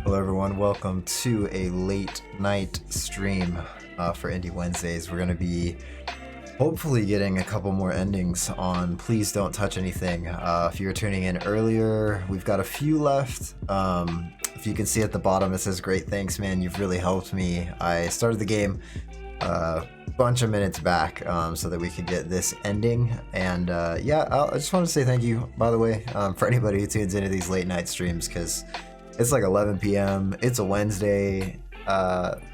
Hello everyone, welcome to a late night stream for Indie Wednesdays. We're going to be hopefully getting a couple more endings on Please Don't Touch Anything. If you were tuning in earlier, we've got a few left. If you can see at the bottom, it says, "Great, thanks man, you've really helped me." I started the game a bunch of minutes back so that we could get this ending. And yeah, I just want to say thank you, by the way, for anybody who tunes into these late night streams, because it's like 11 p.m. It's a Wednesday.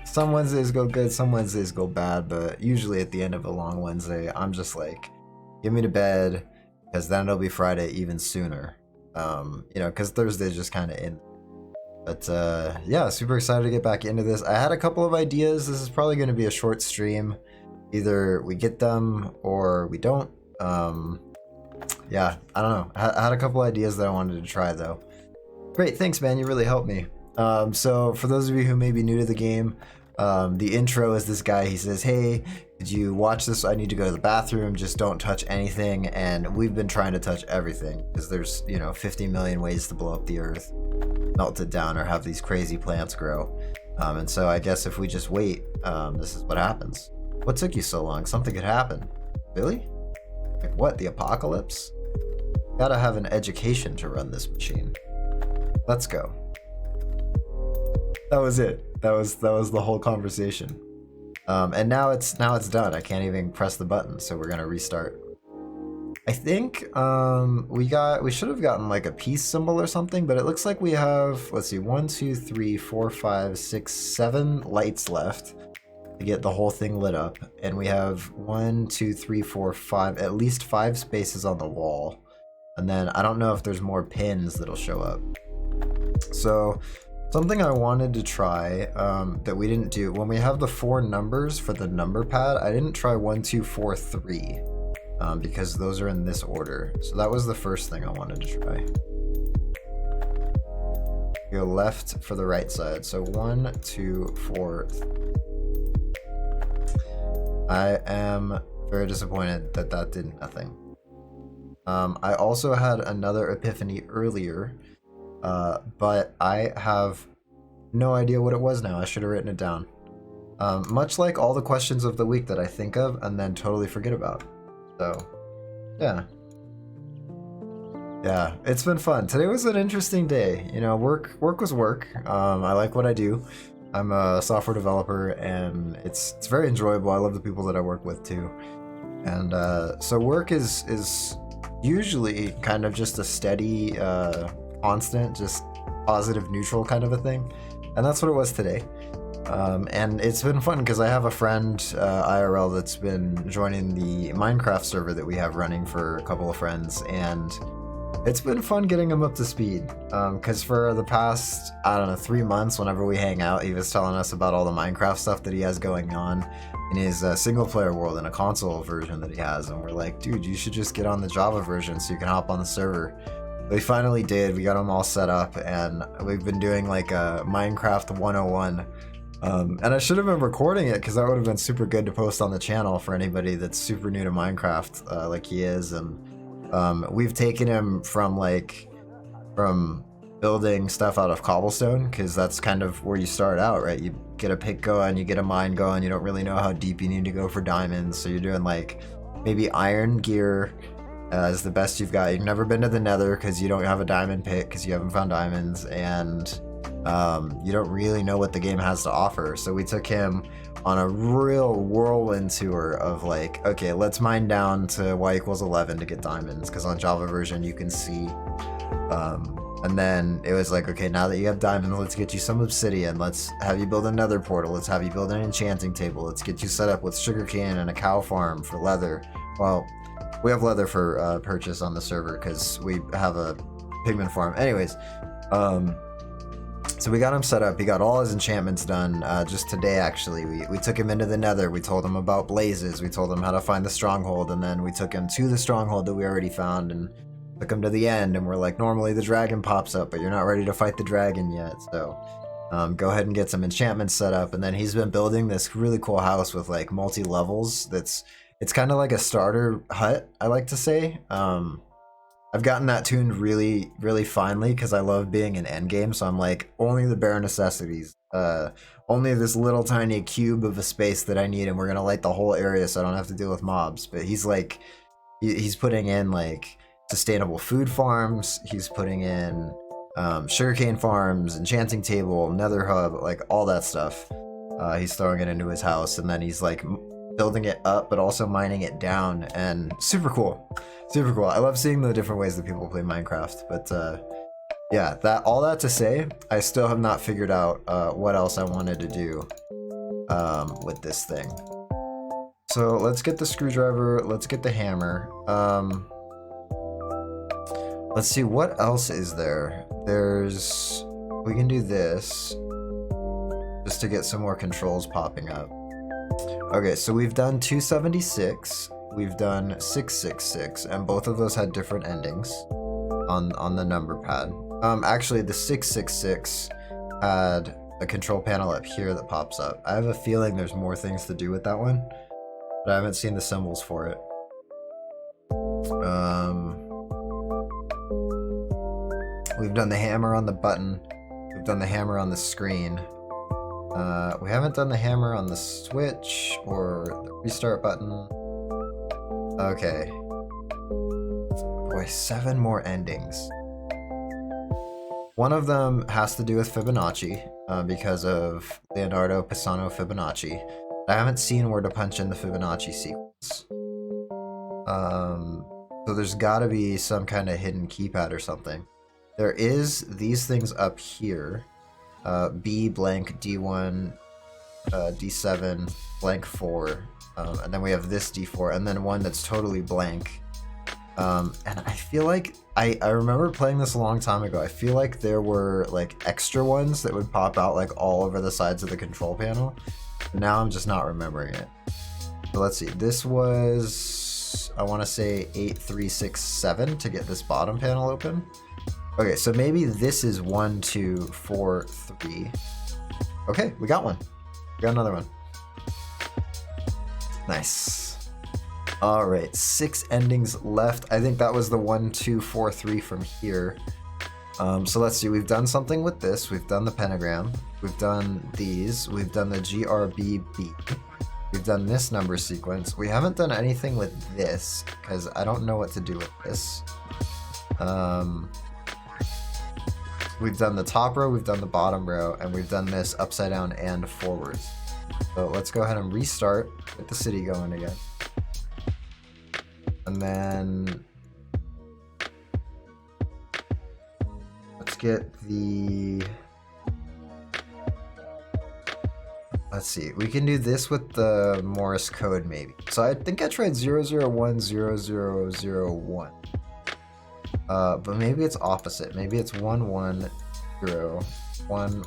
Some Wednesdays go good, some Wednesdays go bad, but usually at the end of a long Wednesday, I'm just like, get me to bed, because then it'll be Friday even sooner. You know, because Thursday's just kind of in. But yeah, super excited to get back into this. I had a couple of ideas. This is probably going to be a short stream. Either we get them or we don't. Yeah, I don't know. I had a couple ideas that I wanted to try though. Great, thanks man, you really helped me. So for those of you who may be new to the game, the intro is this guy. He says, "Hey, did you watch this? I need to go to the bathroom, just don't touch anything." And we've been trying to touch everything because there's, you know, 50 million ways to blow up the earth, melt it down, or have these crazy plants grow. And so I guess if we just wait, this is what happens. What took you so long? Something could happen. Really? Like what, the apocalypse? Gotta have an education to run this machine. Let's go. That was it. That was the whole conversation. And now it's done. I can't even press the button, so we're gonna restart. I think we should have gotten like a peace symbol or something, but it looks like we have, let's see, 1, 2, 3, 4, 5, 6, 7 lights left to get the whole thing lit up, and we have 1, 2, 3, 4, 5, at least 5 spaces on the wall, and then I don't know if there's more pins that'll show up. So something I wanted to try that we didn't do, when we have the 4 numbers for the number pad, I didn't try 1, 2, 4, 3 because those are in this order. So that was the first thing I wanted to try. Go left for the right side. So 1, 2, 4. I am very disappointed that that did nothing. I also had another epiphany earlier. But I have no idea what it was now. I should have written it down. Much like all the questions of the week that I think of and then totally forget about. So, yeah. Yeah, it's been fun. Today was an interesting day. You know, work was work. I like what I do. I'm a software developer and it's very enjoyable. I love the people that I work with too. And so work is usually kind of just a steady constant, just positive neutral kind of a thing, and that's what it was today. And it's been fun because I have a friend IRL that's been joining the Minecraft server that we have running for a couple of friends, and it's been fun getting him up to speed because for the past, I don't know, 3 months whenever we hang out, he was telling us about all the Minecraft stuff that he has going on in his single player world in a console version that he has, and we're like, dude, you should just get on the Java version so you can hop on the server. We finally did. We got them all set up, and we've been doing like a Minecraft 101. And I should have been recording it because that would have been super good to post on the channel for anybody that's super new to Minecraft, like he is. And we've taken him from building stuff out of cobblestone, because that's kind of where you start out, right? You get a pick going, you get a mine going. You don't really know how deep you need to go for diamonds, so you're doing like maybe iron gear. Is the best you've got. You've never been to the Nether because you don't have a diamond pick because you haven't found diamonds, and you don't really know what the game has to offer. So we took him on a real whirlwind tour of like, okay, let's mine down to y = 11 to get diamonds, because on Java version you can see. And then it was like, okay, now that you have diamonds, let's get you some obsidian. Let's have you build another portal. Let's have you build an enchanting table. Let's get you set up with sugarcane and a cow farm for leather. Well, we have leather for purchase on the server because we have a pigment farm. Anyways, so we got him set up. He got all his enchantments done just today, actually. We took him into the Nether. We told him about blazes. We told him how to find the stronghold, and then we took him to the stronghold that we already found and took him to the end. And we're like, normally the dragon pops up, but you're not ready to fight the dragon yet. So go ahead and get some enchantments set up. And then he's been building this really cool house with like multi-levels. It's kind of like a starter hut, I like to say. I've gotten that tuned really, really finely because I love being in endgame. So I'm like, only the bare necessities. Only this little tiny cube of a space that I need, and we're gonna light the whole area so I don't have to deal with mobs. But he's like, he's putting in like sustainable food farms. He's putting in sugarcane farms, enchanting table, nether hub, like all that stuff. He's throwing it into his house, and then he's like building it up, but also mining it down, and super cool. Super cool. I love seeing the different ways that people play Minecraft, but yeah, all that to say, I still have not figured out what else I wanted to do with this thing. So let's get the screwdriver, let's get the hammer. Let's see, what else is there? We can do this, just to get some more controls popping up. Okay, so we've done 276, we've done 666, and both of those had different endings on the number pad. Actually, the 666 had a control panel up here that pops up. I have a feeling there's more things to do with that one, but I haven't seen the symbols for it. We've done the hammer on the button. We've done the hammer on the screen. We haven't done the hammer on the switch or the restart button. Okay. Boy, 7 more endings. One of them has to do with Fibonacci, because of Leonardo Pisano Fibonacci. I haven't seen where to punch in the Fibonacci sequence. So there's gotta be some kind of hidden keypad or something. There is these things up here. B blank D1, D7, blank 4, and then we have this D4, and then one that's totally blank. And I feel like, I remember playing this a long time ago. I feel like there were like extra ones that would pop out like all over the sides of the control panel. But now I'm just not remembering it. So let's see, this was, I want to say 8, 3, 6, 7 to get this bottom panel open. Okay, so maybe this is 1, 2, 4, 3. Okay, we got one. We got another one. Nice. All right, 6 endings left. I think that was the 1, 2, 4, 3 from here. So let's see, we've done something with this. We've done the pentagram. We've done these. We've done the GRBB. We've done this number sequence. We haven't done anything with this because I don't know what to do with this. We've done the top row, we've done the bottom row, and we've done this upside down and forwards. So let's go ahead and restart, get the city going again. And then let's get the, let's see, we can do this with the Morse code maybe. So I think I tried 0010001. But maybe it's opposite. Maybe it's 110 1.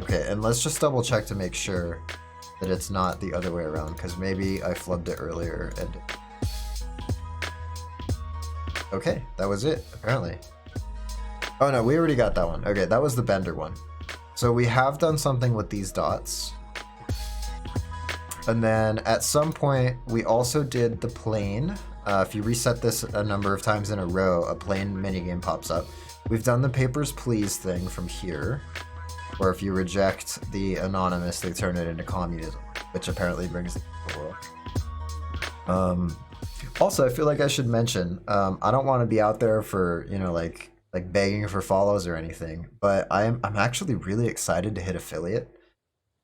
Okay, and let's just double check to make sure that it's not the other way around, because maybe I flubbed it earlier and... Okay, that was it, apparently. Oh no, we already got that one. Okay, that was the Bender one. So we have done something with these dots. And then at some point, we also did the plane. If you reset this a number of times in a row, a plane minigame pops up. We've done the papers, please thing from here, where if you reject the anonymous, they turn it into communism, which apparently brings it to the world. Also, I feel like I should mention, I don't want to be out there for, you know, like begging for follows or anything, but I'm actually really excited to hit affiliate.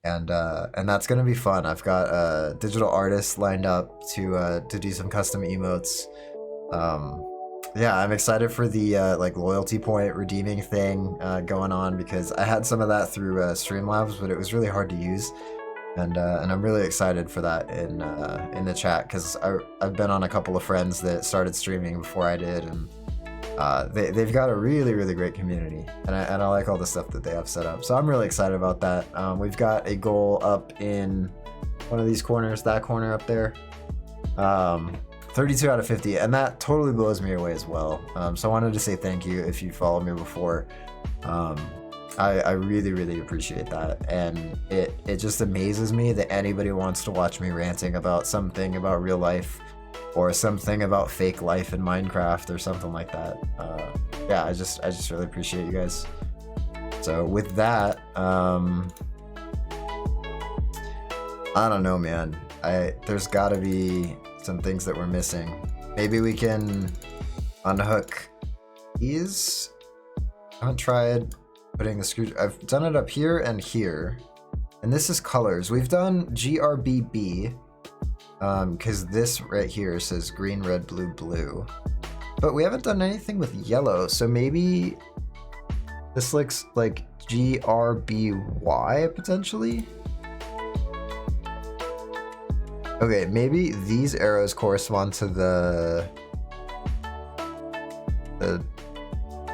And that's gonna be fun. I've got a digital artist lined up to do some custom emotes. Yeah, I'm excited for the like loyalty point redeeming thing going on, because I had some of that through Streamlabs, but it was really hard to use. And I'm really excited for that in the chat, because I've been on a couple of friends that started streaming before I did, and they've got a really great community, and I like all the stuff that they have set up. So I'm really excited about that. We've got a goal up in one of these corners, that corner up there. 32 out of 50, and that totally blows me away as well. So I wanted to say thank you if you followed me before. I really appreciate that, and it just amazes me that anybody wants to watch me ranting about something about real life or something about fake life in Minecraft or something like that. Yeah, I just really appreciate you guys. So with that, I don't know, man. There's gotta be some things that we're missing. Maybe we can unhook these. I haven't tried putting the screw. I've done it up here and here. And this is colors. We've done GRBB, because this right here says green, red, blue, blue. But we haven't done anything with yellow, so maybe this looks like GRBY potentially? Okay, maybe these arrows correspond to the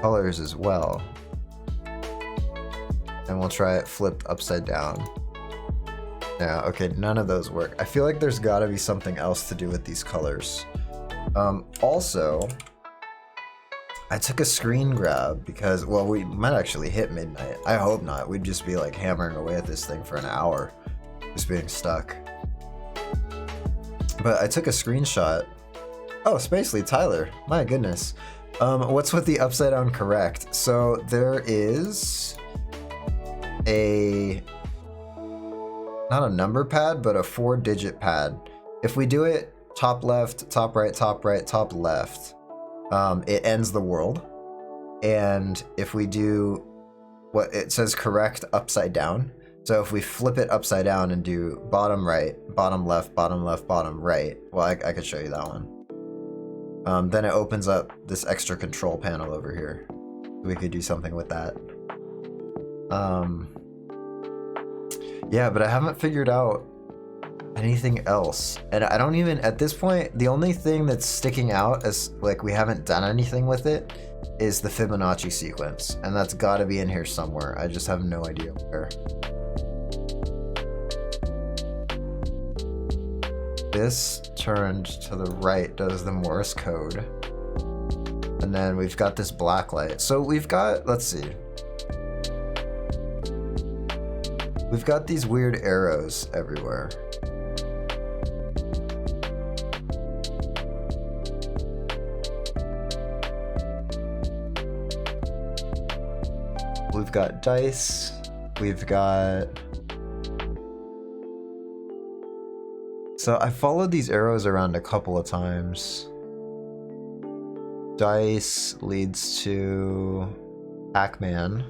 colors as well. And we'll try it flipped upside down. Yeah, okay, none of those work. I feel like there's gotta be something else to do with these colors. Also, I took a screen grab because, well, we might actually hit midnight. I hope not. We'd just be like hammering away at this thing for an hour, just being stuck. But I took a screenshot. Oh, Spacely, Tyler, my goodness. What's with the upside down correct? So there is not a number pad, but a 4-digit pad. If we do it top left, top right, top right, top left, it ends the world. And if we do what it says correct upside down, so if we flip it upside down and do bottom right, bottom left, bottom left, bottom right, well, I could show you that one. Then it opens up this extra control panel over here. We could do something with that. Yeah, but I haven't figured out anything else. And I don't even, at this point, the only thing that's sticking out as like we haven't done anything with it is the Fibonacci sequence. And that's gotta be in here somewhere. I just have no idea where. This turned to the right does the Morse code. And then we've got this black light. So we've got, let's see. We've got these weird arrows everywhere. We've got dice. We've got... So I followed these arrows around a couple of times. Dice leads to Pac-Man.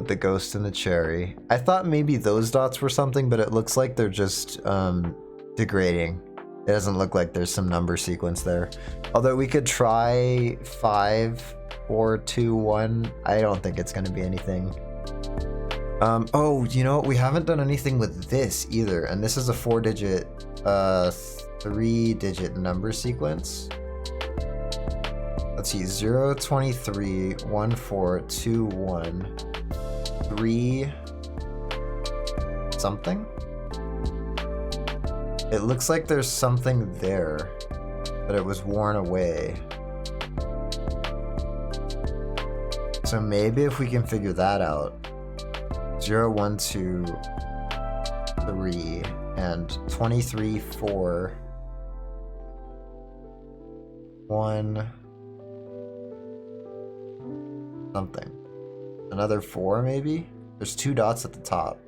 The ghost and the cherry. I thought maybe those dots were something, but it looks like they're just degrading. It doesn't look like there's some number sequence there. Although we could try 5, 4, 2, 1. I don't think it's gonna be anything. Oh, you know, we haven't done anything with this either, and this is a 4-digit, 3-digit number sequence. Let's see, 0, 23, 1, 4, 2, 1. 3 something? It looks like there's something there, but it was worn away. So maybe if we can figure that out. 0, 1, 2, 3, and 23, 4, 1, something. Another 4, maybe? There's 2 dots at the top.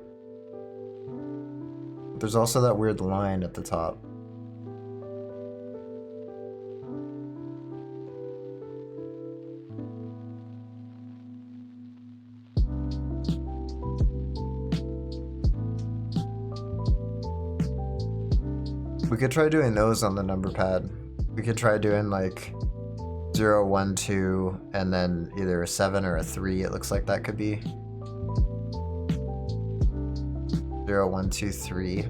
But there's also that weird line at the top. We could try doing those on the number pad. We could try doing like 0, 1, 2, and then either a 7 or a 3. It looks like that could be 0, 1, 2, 3.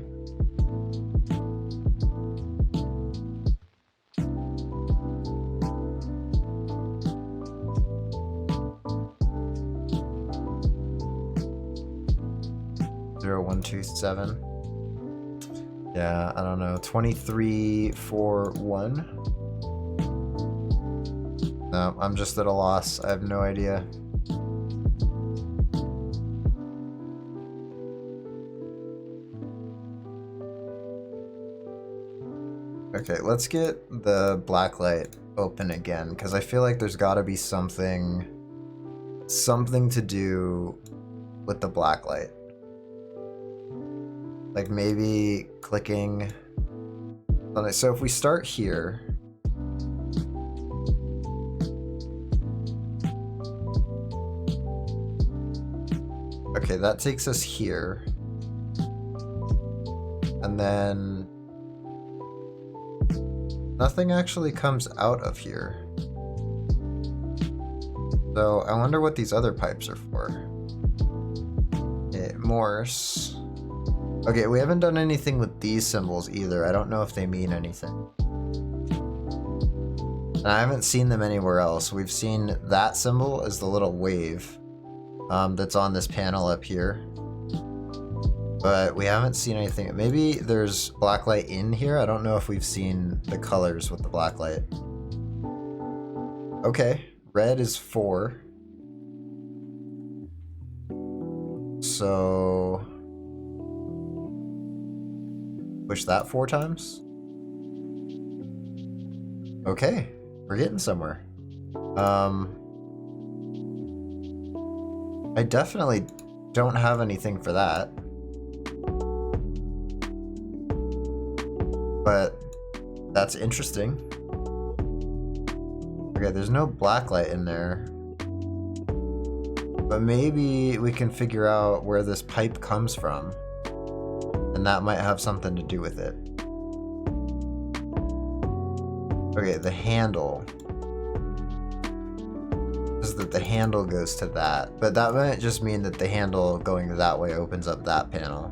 Zero, 1, 2, 7. Yeah, I don't know. 23, 4, 1. No, I'm just at a loss. I have no idea. Okay, let's get the blacklight open again, because I feel like there's got to be something to do with the blacklight. Like maybe clicking on it. So if we start here, okay, that takes us here, and then nothing actually comes out of here. So I wonder what these other pipes are for. Okay, Morse. Okay, we haven't done anything with these symbols either. I don't know if they mean anything. And I haven't seen them anywhere else. We've seen that symbol as the little wave that's on this panel up here. But we haven't seen anything. Maybe there's blacklight in here. I don't know if we've seen the colors with the blacklight. Okay, red is 4. So push that 4 times. Okay, we're getting somewhere. I definitely don't have anything for that. But that's interesting. Okay, there's no blacklight in there. But maybe we can figure out where this pipe comes from. And that might have something to do with it. Okay, the handle. Is that the handle goes to that. But that might just mean that the handle going that way opens up that panel.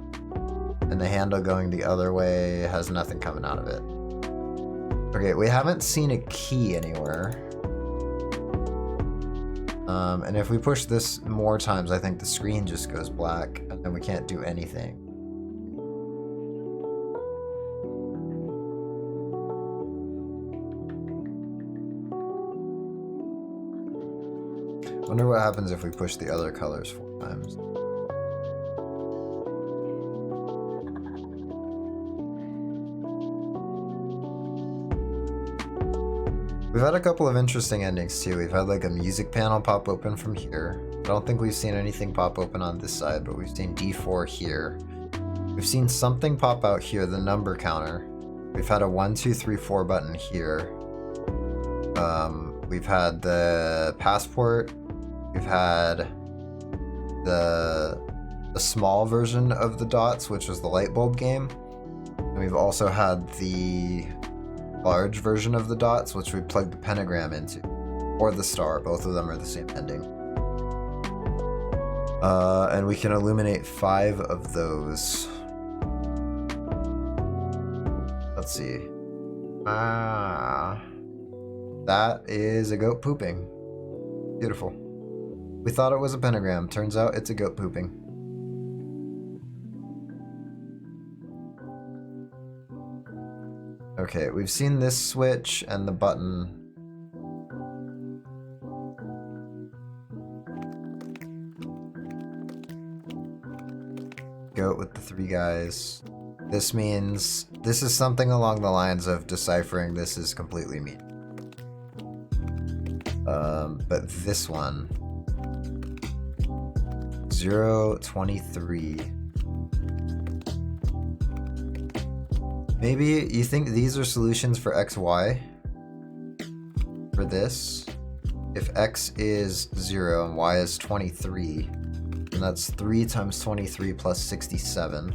And the handle going the other way has nothing coming out of it. Okay, we haven't seen a key anywhere. And if we push this more times, I think the screen just goes black, and then we can't do anything. Wonder what happens if we push the other colors 4 times. We've had a couple of interesting endings too. We've had like a music panel pop open from here. I don't think we've seen anything pop open on this side, but we've seen D4 here. We've seen something pop out here, the number counter. We've had a 1, 2, 3, 4 button here. We've had the passport. We've had the small version of the dots, which was the light bulb game. And we've also had the large version of the dots, which we plugged the pentagram into, or the star. Both of them are the same ending. And we can illuminate 5 of those. Let's see. That is a goat pooping. Beautiful. We thought it was a pentagram. Turns out it's a goat pooping. Okay, we've seen this switch and the button. Goat with the 3 guys. This means this is something along the lines of deciphering this is completely mean. But this one, 023. Maybe you think these are solutions for XY? For this? If X is 0 and Y is 23, then that's 3 times 23 plus 67,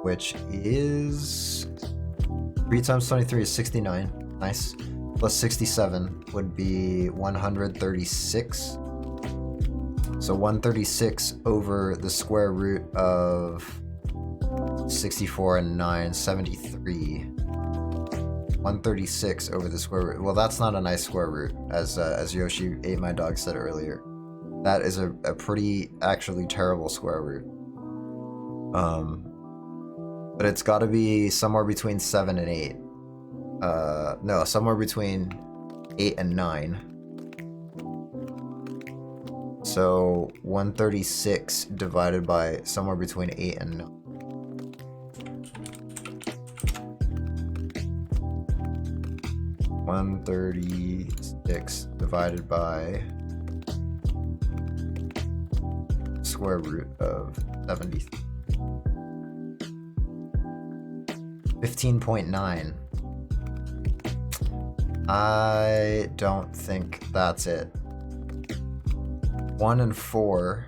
which is 3 times 23 is 69. Nice. Plus 67 would be 136. So 136 over the square root of 64 and 9, 73. 136 over the square root. Well, that's not a nice square root, as Yoshi ate my dog said earlier. That is a pretty actually terrible square root. But it's got to be somewhere between 7 and 8. No, somewhere between 8 and 9. So 136 divided by somewhere between 8 and 9. 136 divided by square root of 70. 15.9. I don't think that's it. 1 and 4.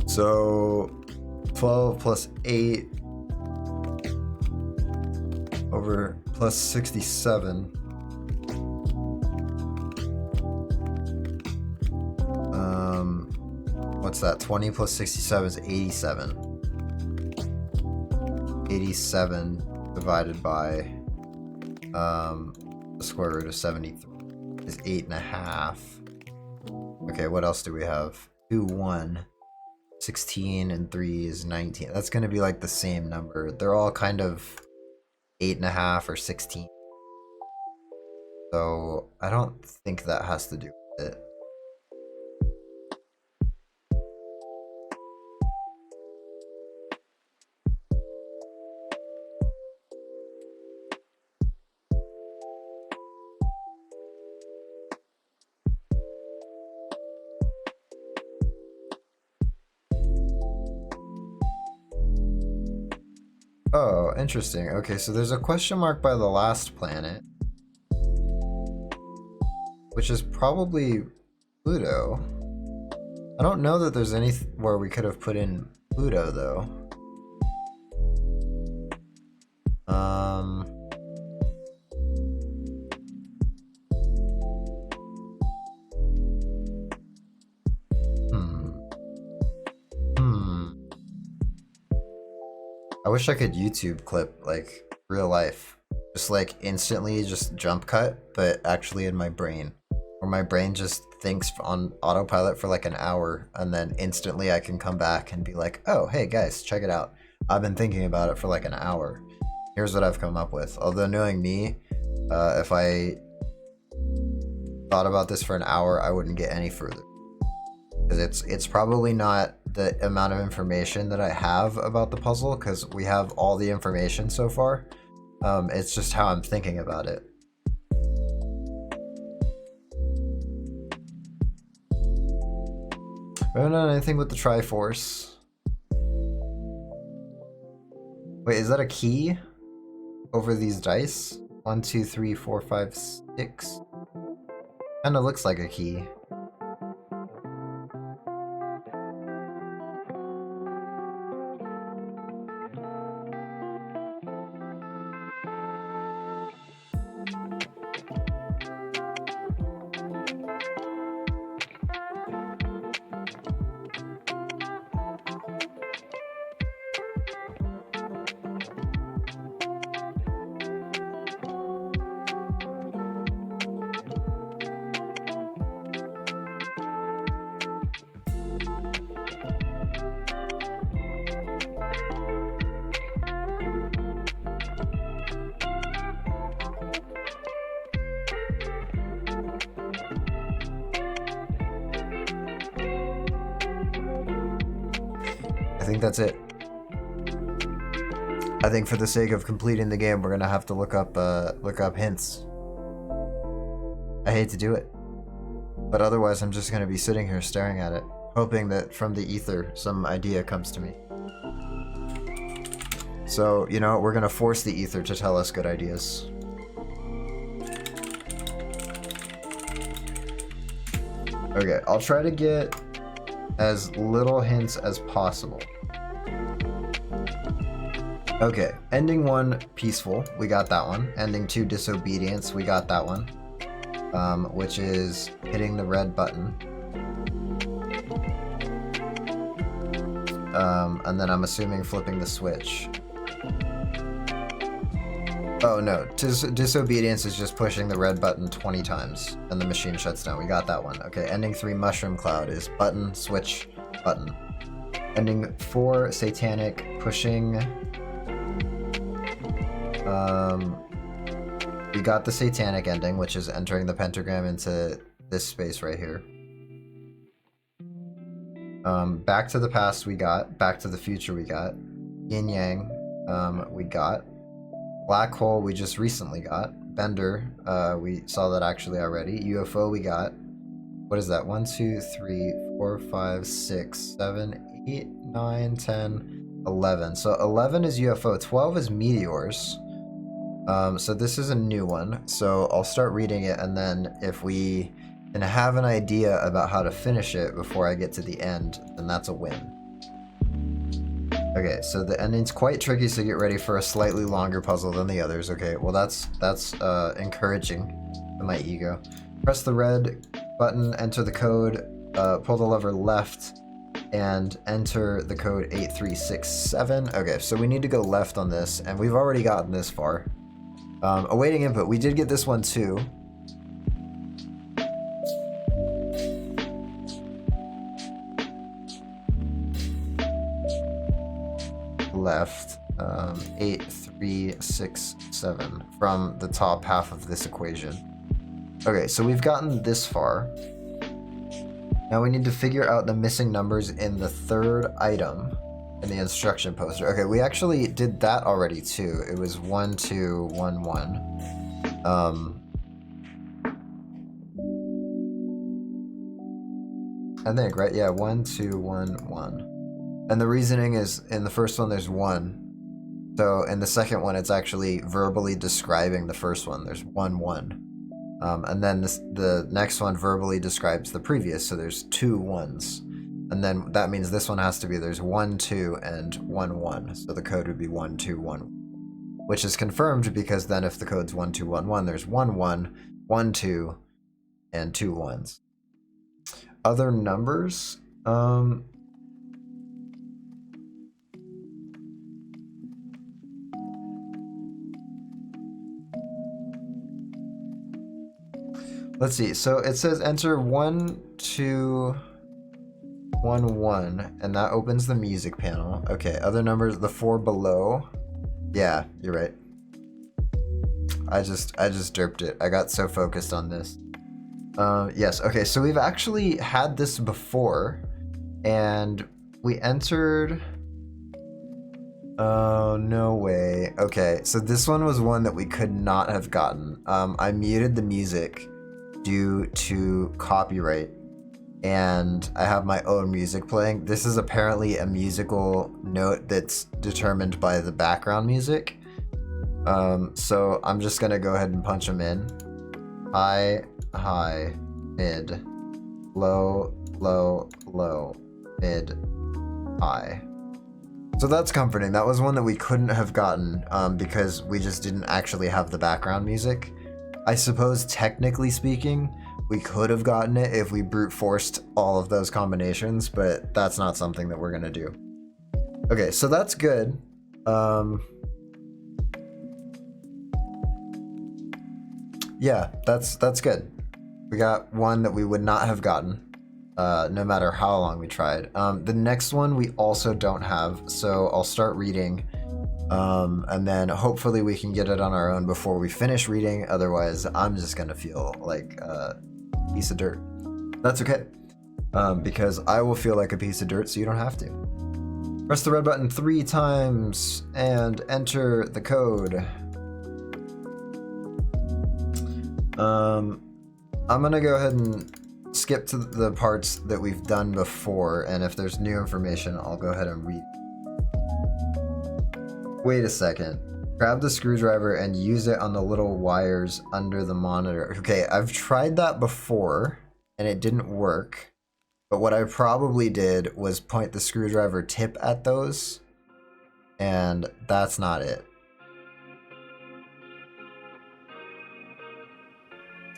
So 12 plus 8 over plus 67. What's that? 20 plus 67 is 87. 87 divided by the square root of 73 is 8.5. Okay, what else do we have? 2, 1, 16, and 3 is 19. That's going to be like the same number. They're all kind of 8.5 or 16. So I don't think that has to do with it. Oh, interesting. Okay, so there's a question mark by the last planet, which is probably Pluto. I don't know that there's anywhere we could have put in Pluto, though. I wish I could YouTube clip, like, real life. Just, like, instantly just jump cut, but actually in my brain. Where my brain just thinks on autopilot for, like, an hour, and then instantly I can come back and be like, oh, hey, guys, check it out. I've been thinking about it for, like, an hour. Here's what I've come up with. Although, knowing me, if I thought about this for an hour, I wouldn't get any further. Because it's probably not the amount of information that I have about the puzzle, because we have all the information so far. It's just how I'm thinking about it. We haven't done anything with the Triforce. Wait, is that a key over these dice? 1, 2, 3, 4, 5, 6. Kinda looks like a key. I think that's it. I think for the sake of completing the game, we're gonna have to look up hints. I hate to do it, but otherwise I'm just gonna be sitting here staring at it, hoping that from the ether some idea comes to me. So, you know, we're gonna force the ether to tell us good ideas. Okay, I'll try to get as little hints as possible. Okay, ending 1, peaceful, we got that one. Ending 2, disobedience, we got that one. Which is hitting the red button. And then I'm assuming flipping the switch. Oh no, disobedience is just pushing the red button 20 times and the machine shuts down. We got that one. Okay, ending 3, mushroom cloud is button, switch, button. Ending 4, satanic, pushing. We got the satanic ending, which is entering the pentagram into this space right here. Back to the past we got, back to the future we got, yin yang we got. Black hole we just recently got. Bender, we saw that actually already. UFO we got. What is that? 1, 2, 3, 4, 5, 6, 7, 8, 9, 10, 11. So 11 is UFO, 12 is meteors. So this is a new one. So I'll start reading it, and then if we can have an idea about how to finish it before I get to the end, then that's a win. Okay, so the ending's quite tricky, so get ready for a slightly longer puzzle than the others. Okay, well that's encouraging to my ego. Press the red button, enter the code, pull the lever left, and enter the code 8367. Okay, so we need to go left on this, and we've already gotten this far. Awaiting input. We did get this one too. Left 8367 from the top half of this equation. Okay, so we've gotten this far. Now we need to figure out the missing numbers in the third item in the instruction poster. Okay, we actually did that already too. It was 1 2 1 1. I think, right? Yeah, 1 2 1 1. And the reasoning is, in the first one there's 1. So in the second one it's actually verbally describing the first one. There's 1 1. And then the next one verbally describes the previous, so there's 2 1s. And then that means this one has to be, there's 1 2 and 1 1. So the code would be 1 2 1. Which is confirmed because then if the code's 1 2 1 1, there's 1 1, 1 2, and 2 1s. Other numbers? Let's see, so it says enter 1 2 1 1, and that opens the music panel. Okay, other numbers, the 4 below. Yeah, you're right. I just derped it. I got so focused on this. Yes, okay, so we've actually had this before, and we entered... Oh, no way. Okay, so this one was one that we could not have gotten. I muted the music due to copyright, and I have my own music playing. This is apparently a musical note that's determined by the background music. So I'm just gonna go ahead and punch them in. High, high, mid, low, low, low, mid, high. So that's comforting. That was one that we couldn't have gotten because we just didn't actually have the background music. I suppose, technically speaking, we could have gotten it if we brute forced all of those combinations, but that's not something that we're gonna do. Okay, so that's good. Yeah, that's good. We got one that we would not have gotten, no matter how long we tried. The next one we also don't have, so I'll start reading. And then hopefully we can get it on our own before we finish reading. Otherwise, I'm just gonna feel like a piece of dirt. That's okay, because I will feel like a piece of dirt, so you don't have to. Press the red button 3 times and enter the code. I'm gonna go ahead and skip to the parts that we've done before, and if there's new information, I'll go ahead and read. Wait a second. Grab the screwdriver and use it on the little wires under the monitor. Okay, I've tried that before and it didn't work. But what I probably did was point the screwdriver tip at those, and that's not it.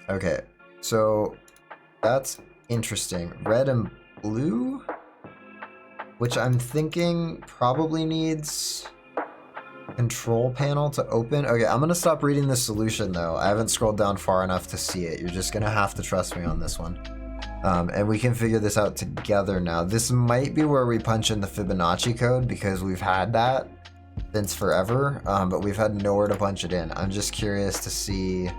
Okay, so that's interesting. Red and blue, which I'm thinking probably needs control panel to open. Okay, I'm gonna stop reading the solution though. I haven't scrolled down far enough to see it. You're just gonna have to trust me on this one. And we can figure this out together now. This might be where we punch in the Fibonacci code because we've had that since forever, but we've had nowhere to punch it in. I'm just curious to see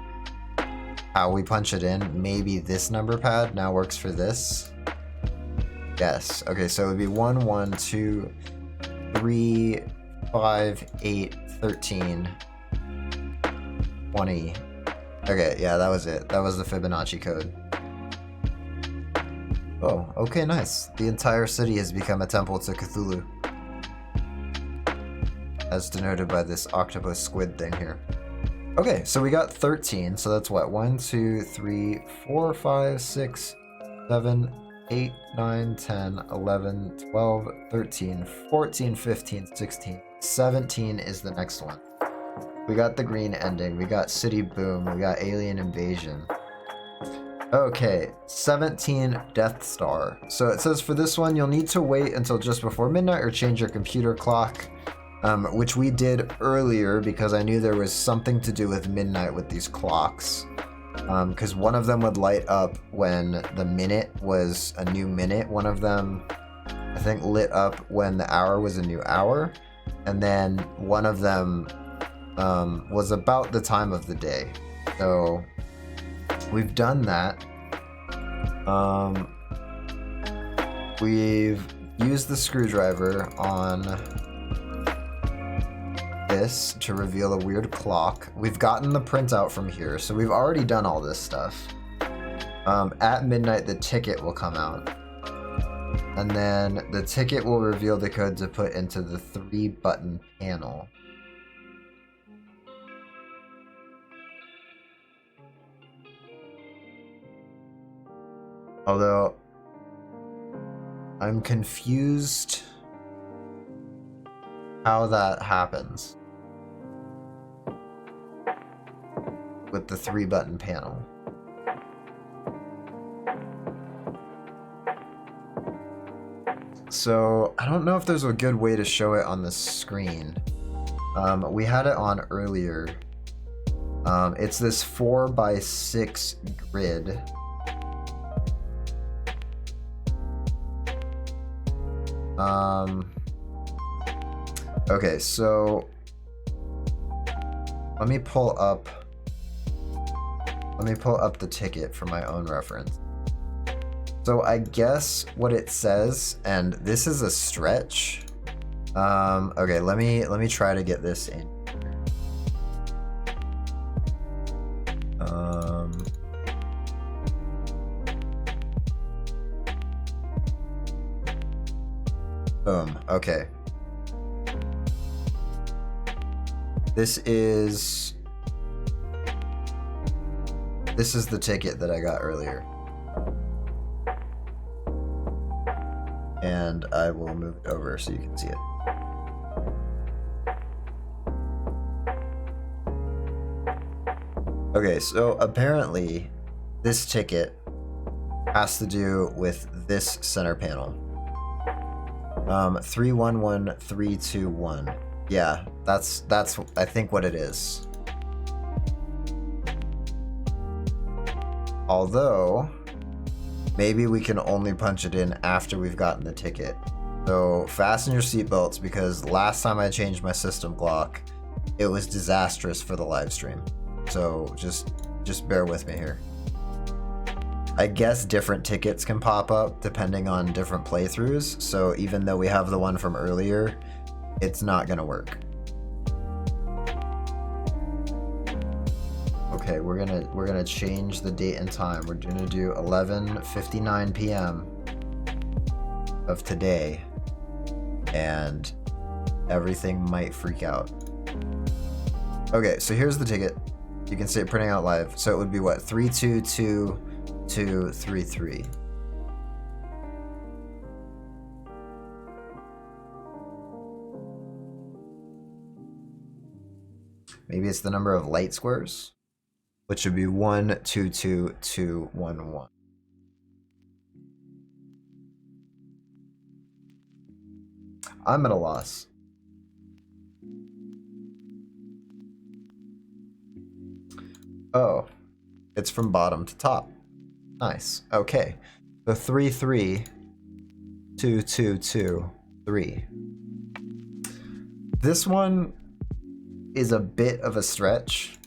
how we punch it in. Maybe this number pad now works for this. Yes. Okay, so it would be 1 1 2 3 5 8 13 20. Okay, yeah, that was it. That was the Fibonacci code. Oh, okay, nice. The entire city has become a temple to Cthulhu, as denoted by this octopus squid thing here. Okay, so we got 13, so that's what? 1, 2, 3, 4, 5, 6, 7, 8, 9, 10, 11, 12, 13, 14, 15, 16, 17 is the next one. We got the green ending, we got city boom, we got alien invasion. Okay, 17 Death Star. So it says for this one, you'll need to wait until just before midnight or change your computer clock. Which we did earlier because I knew there was something to do with midnight with these clocks. Because one of them would light up when the minute was a new minute. One of them, I think, lit up when the hour was a new hour. And then one of them was about the time of the day. So we've done that. We've used the screwdriver on this to reveal a weird clock. We've gotten the printout from here, so we've already done all this stuff. At midnight, the ticket will come out. And then the ticket will reveal the code to put into the 3-button panel. Although, I'm confused how that happens with the 3-button panel. So I don't know if there's a good way to show it on the screen. We had it on earlier. It's this 4x6 grid. Okay, so let me pull up the ticket for my own reference. So I guess what it says, and this is a stretch. Okay, let me try to get this in. Boom. Okay. This is the ticket that I got earlier. And I will move it over so you can see it. Okay, so apparently this ticket has to do with this center panel. 311321. Yeah, that's I think what it is. Although maybe we can only punch it in after we've gotten the ticket. So fasten your seatbelts, because last time I changed my system clock, it was disastrous for the live stream. So just bear with me here. I guess different tickets can pop up depending on different playthroughs. So even though we have the one from earlier, it's not gonna work. Okay, we're gonna change the date and time. We're gonna do 11:59 p.m. of today, and everything might freak out. Okay, so here's the ticket. You can see it printing out live. So it would be what? 322233. Maybe it's the number of light squares, which would be 122211. I'm at a loss. Oh, it's from bottom to top. Nice. Okay. So 332223. This one is a bit of a stretch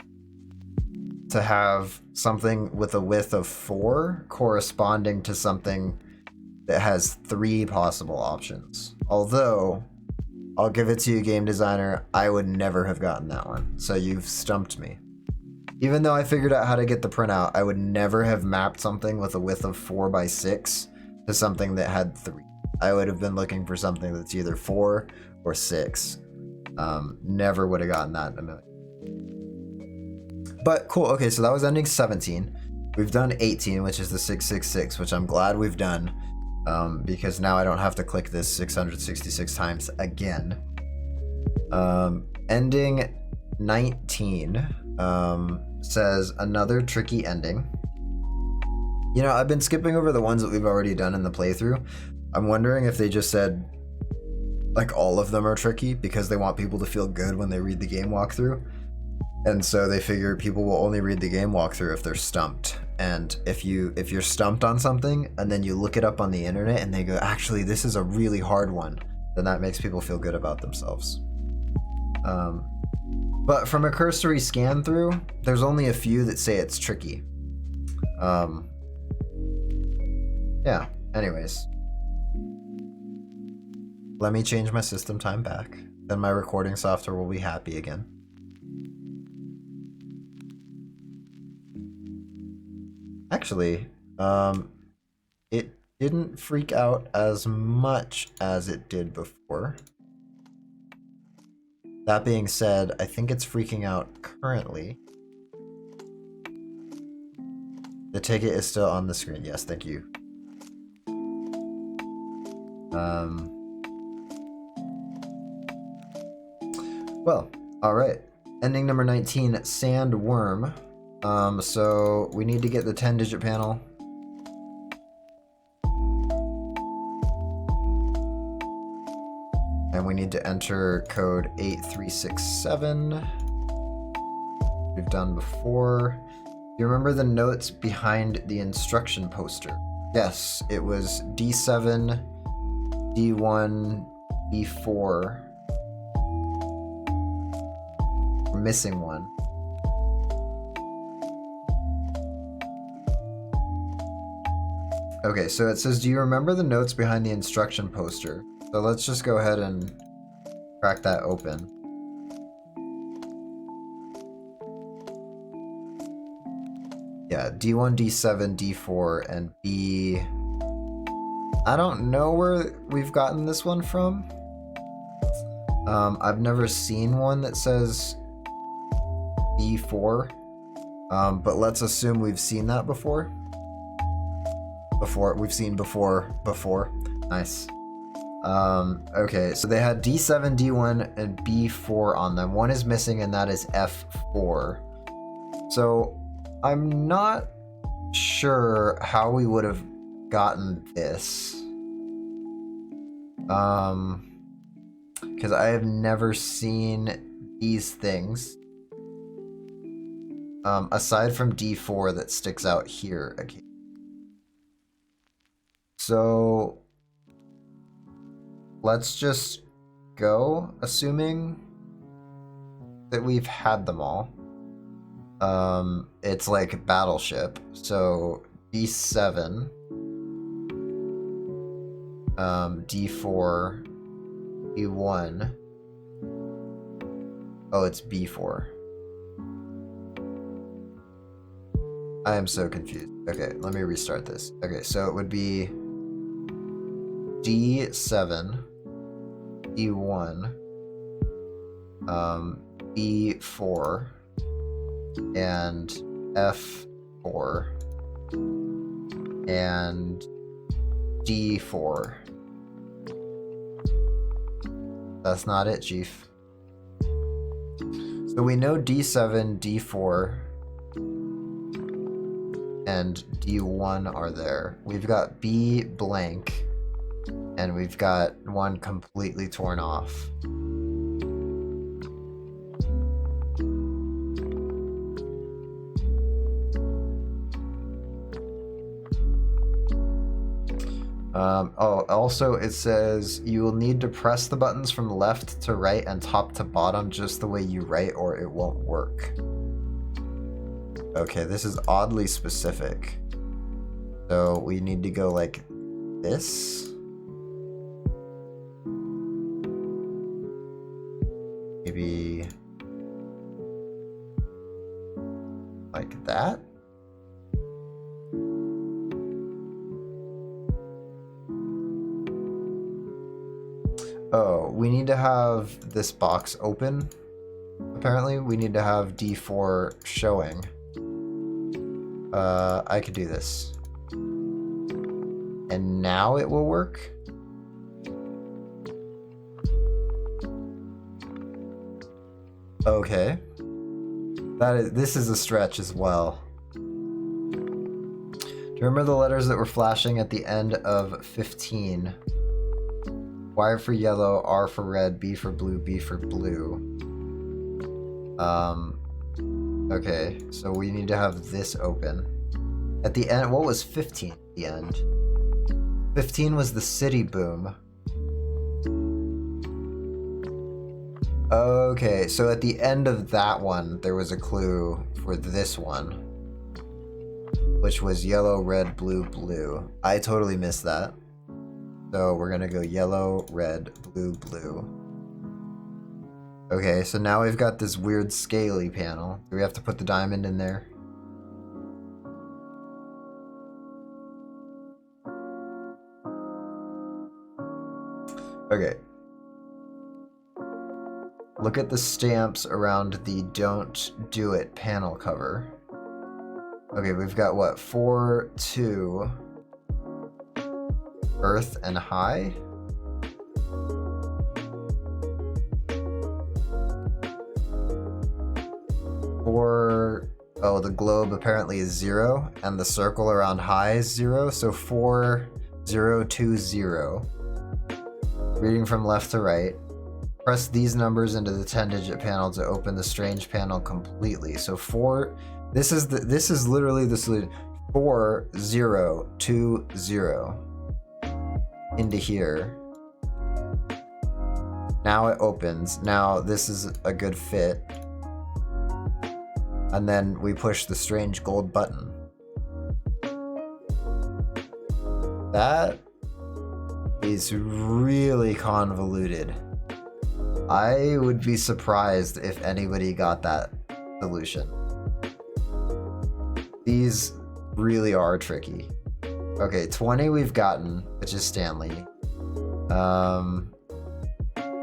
to have something with a width of 4 corresponding to something that has 3 possible options. Although, I'll give it to you, game designer, I would never have gotten that one. So you've stumped me. Even though I figured out how to get the printout, I would never have mapped something with a width of 4 by 6 to something that had 3. I would have been looking for something that's either 4 or 6. Never would have gotten that in a million. But cool. Okay, so that was ending 17. We've done 18, which is the 666, which I'm glad we've done, because now I don't have to click this 666 times again. Ending 19 says another tricky ending. You know, I've been skipping over the ones that we've already done in the playthrough. I'm wondering if they just said like all of them are tricky because they want people to feel good when they read the game walkthrough. And so they figure people will only read the game walkthrough if they're stumped. And if you're stumped on something and then you look it up on the internet and they go, actually, this is a really hard one, then that makes people feel good about themselves. But from a cursory scan through, there's only a few that say it's tricky. Yeah, anyways. Let me change my system time back. Then my recording software will be happy again. Actually, it didn't freak out as much as it did before. That being said, I think it's freaking out currently. The ticket is still on the screen. Yes, thank you. Well, all right. Ending number 19, Sandworm. So we need to get the 10-digit panel. And we need to enter code 8367. We've done before. You remember the notes behind the instruction poster? Yes, it was D7, D1, D4. We're missing one. Okay, so it says, do you remember the notes behind the instruction poster? So let's just go ahead and crack that open. Yeah, D1, D7, D4, and B... I don't know where we've gotten this one from. I've never seen one that says B4, but let's assume we've seen that before. We've seen before. Nice. Okay, so they had D7, D1, and B4 on them. One is missing, and that is F4. So I'm not sure how we would have gotten this. Because I have never seen these things. Aside from D4 that sticks out here. Okay. So let's just go, assuming that we've had them all. It's like Battleship. So D7, D4, D1. Oh, it's B4. I am so confused. Okay, let me restart this. Okay, so it would be D7, D1, B4, and F4, and D4. That's not it, Chief. So we know D7, D4, and D1 are there. We've got B blank, and we've got one completely torn off. Oh, also it says you will need to press the buttons from left to right and top to bottom just the way you write or it won't work. Okay, this is oddly specific. So we need to go like this. Maybe that? Oh, we need to have this box open. Apparently, we need to have D4 showing. I could do this. And now it will work? Okay. This is a stretch as well. Do you remember the letters that were flashing at the end of 15? Y for yellow, R for red, B for blue, B for blue. Okay, so we need to have this open. At the end, what was 15 at the end? 15 was the city boom. Okay, so at the end of that one, there was a clue for this one, which was yellow, red, blue, blue. I totally missed that. So we're gonna go yellow, red, blue, blue. Okay, so now we've got this weird scaly panel. Do we have to put the diamond in there? Okay. Look at the stamps around the Don't Do It panel cover. Okay, we've got what? 4, 2, Earth and high. Oh, the globe apparently is 0, and the circle around high is 0, so 4, 0, 2, 0. Reading from left to right. Press these numbers into the 10-digit panel to open the strange panel completely. So 4, this is literally the solution. 4, 0, 2, 0. Into here. Now it opens. Now this is a good fit. And then we push the strange gold button. That is really convoluted. I would be surprised if anybody got that solution. These really are tricky. Okay, 20 we've gotten, which is Stanley.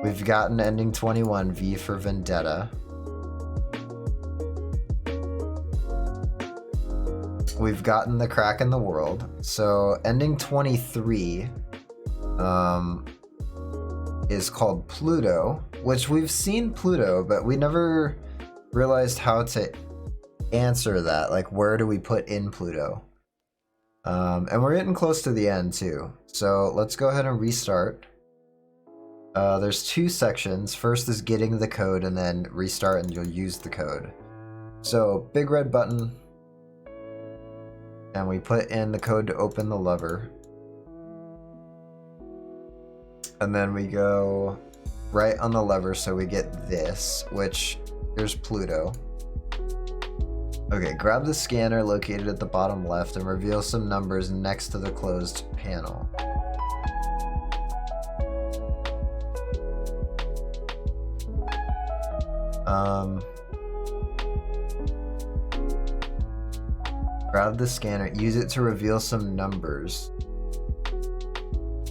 We've gotten ending 21, V for Vendetta. We've gotten the crack in the world. So ending 23 is called Pluto, which we've seen Pluto, but we never realized how to answer that. Like, where do we put in Pluto? And we're getting close to the end too. So let's go ahead and restart. There's 2 sections. First is getting the code, and then restart and you'll use the code. So big red button. And we put in the code to open the lever. And then we go right on the lever so we get this, which here's Pluto. Okay, grab the scanner located at the bottom left and reveal some numbers next to the closed panel. Grab the scanner, use it to reveal some numbers.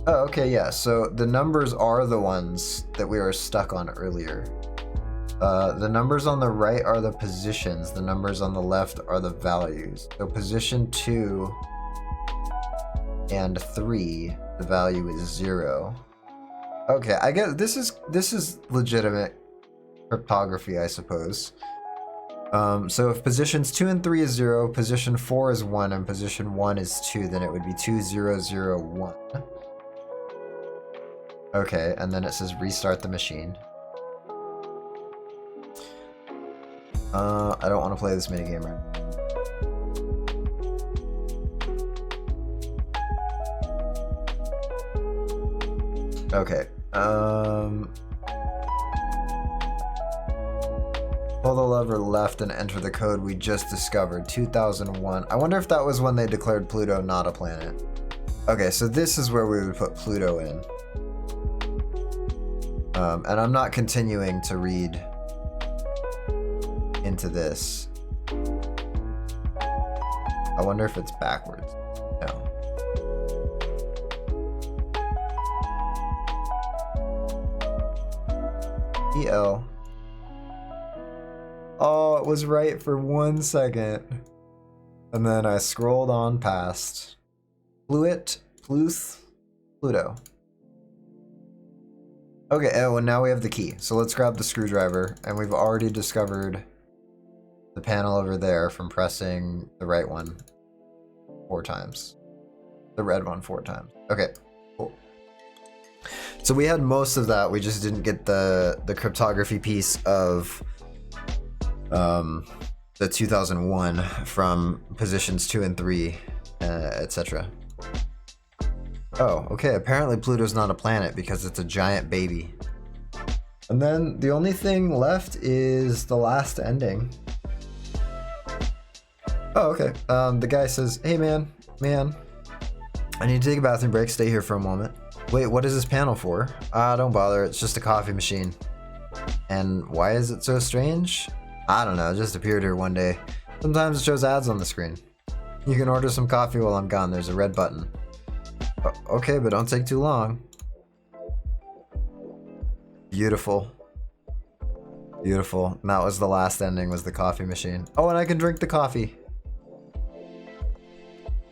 Oh, okay, yeah, so the numbers are the ones that we were stuck on earlier. The numbers on the right are the positions, the numbers on the left are the values. So position 2 and 3, the value is 0. Okay, I guess this is legitimate cryptography, I suppose. So if positions 2 and 3 is 0, position 4 is 1, and position 1 is 2, then it would be 2, 0, 0, 1. Okay, and then it says restart the machine. I don't want to play this minigame right now. Okay, pull the lever left and enter the code we just discovered, 2001. I wonder if that was when they declared Pluto not a planet. Okay, so this is where we would put Pluto in. And I'm not continuing to read into this. I wonder if it's backwards. No. EL. Oh, it was right for 1 second. And then I scrolled on past. Pluto. Okay, oh, and now we have the key. So let's grab the screwdriver, and we've already discovered the panel over there from pressing the right one 4 times. The red one 4 times. Okay, cool. So we had most of that, we just didn't get the cryptography piece of the 2001 from positions 2 and 3, etc. Oh, okay, apparently Pluto's not a planet because it's a giant baby. And then the only thing left is the last ending. Oh, okay. The guy says, hey man, I need to take a bathroom break, stay here for a moment. Wait, what is this panel for? Don't bother, it's just a coffee machine. And why is it so strange? I don't know, it just appeared here one day. Sometimes it shows ads on the screen. You can order some coffee while I'm gone, there's a red button. Okay, but don't take too long. Beautiful. Beautiful. And that was the last ending, was the coffee machine. Oh, and I can drink the coffee.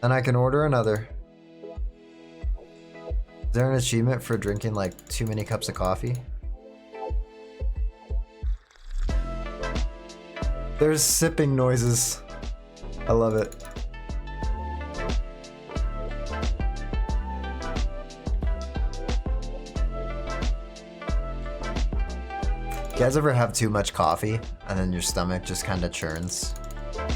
And I can order another. Is there an achievement for drinking like too many cups of coffee? There's sipping noises. I love it. You guys ever have too much coffee and then your stomach just kind of churns?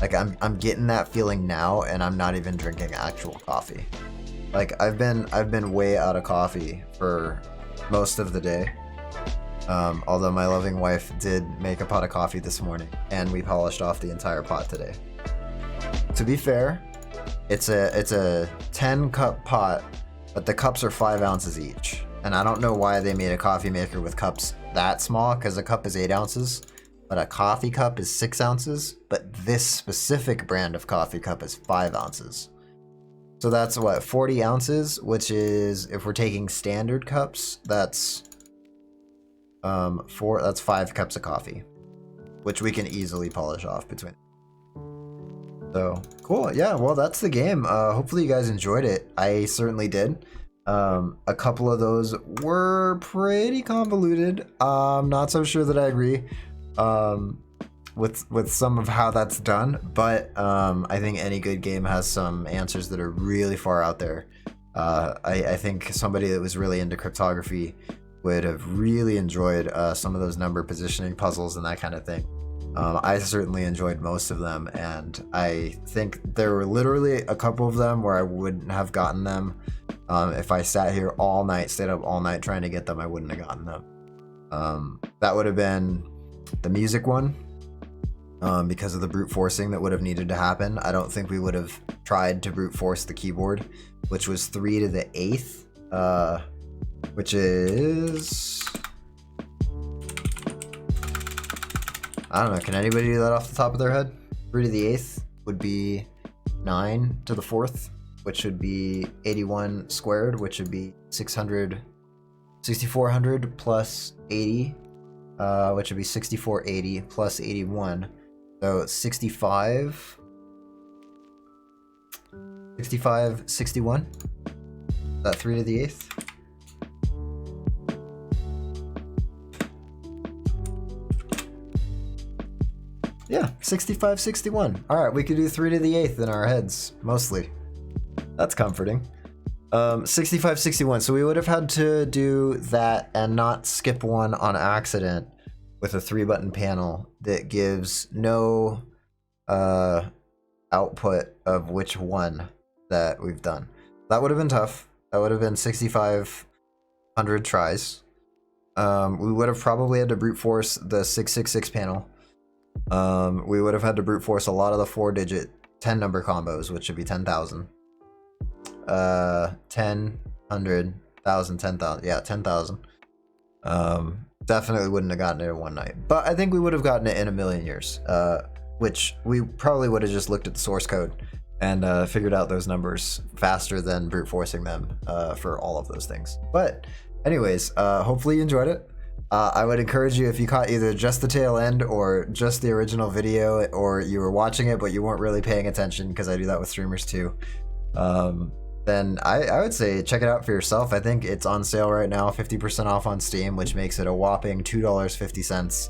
Like I'm getting that feeling now, and I'm not even drinking actual coffee. Like I've been way out of coffee for most of the day. Although my loving wife did make a pot of coffee this morning, and we polished off the entire pot today. To be fair, it's a 10 cup pot, but the cups are 5 ounces each. And I don't know why they made a coffee maker with cups that small, because a cup is 8 ounces, but a coffee cup is 6 ounces. But this specific brand of coffee cup is 5 ounces. So that's what, 40 ounces, which is, if we're taking standard cups, that's 5 cups of coffee, which we can easily polish off between. So cool. Yeah, well, that's the game. Hopefully you guys enjoyed it. I certainly did. A couple of those were pretty convoluted. I'm not so sure that I agree with some of how that's done, but I think any good game has some answers that are really far out there. I think somebody that was really into cryptography would have really enjoyed some of those number positioning puzzles and that kind of thing. I certainly enjoyed most of them, and I think there were literally a couple of them where I wouldn't have gotten them. If I sat here all night, stayed up all night trying to get them, I wouldn't have gotten them. That would have been the music one, because of the brute forcing that would have needed to happen. I don't think we would have tried to brute force the keyboard, which was 3 to the 8th, which is... I don't know, can anybody do that off the top of their head? 3 to the 8th would be 9 to the 4th, which would be 81 squared, which would be 6400 plus 80, which would be 6480 plus 81. So 65, 61? Is that 3 to the 8th? Yeah, 65, 61. All right, we could do 3 to the 8th in our heads, mostly. That's comforting. 65, 61. So we would have had to do that and not skip one on accident with a 3-button panel that gives no output of which one that we've done. That would have been tough. That would have been 6,500 tries. We would have probably had to brute force the 666 panel. We would have had to brute force a lot of the 4-digit 10 number combos, which would be 10,000. 10, 100, 1,000, 10,000. Yeah, 10,000. Definitely wouldn't have gotten it in one night. But I think we would have gotten it in a million years. Which we probably would have just looked at the source code and figured out those numbers faster than brute forcing them for all of those things. But anyways, hopefully you enjoyed it. I would encourage you, if you caught either just the tail end or just the original video, or you were watching it but you weren't really paying attention, because I do that with streamers too, then I would say check it out for yourself. I think it's on sale right now, 50% off on Steam, which makes it a whopping $2.50.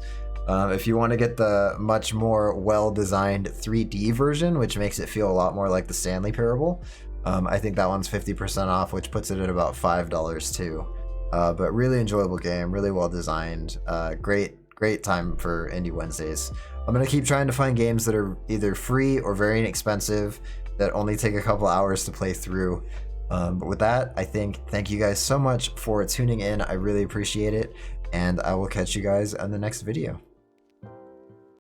If you want to get the much more well-designed 3D version, which makes it feel a lot more like the Stanley Parable, I think that one's 50% off, which puts it at about $5 too. But really enjoyable game, really well designed, great time for Indie Wednesdays. I'm gonna keep trying to find games that are either free or very inexpensive, that only take a couple hours to play through. But with that, thank you guys so much for tuning in. I really appreciate it, and I will catch you guys on the next video.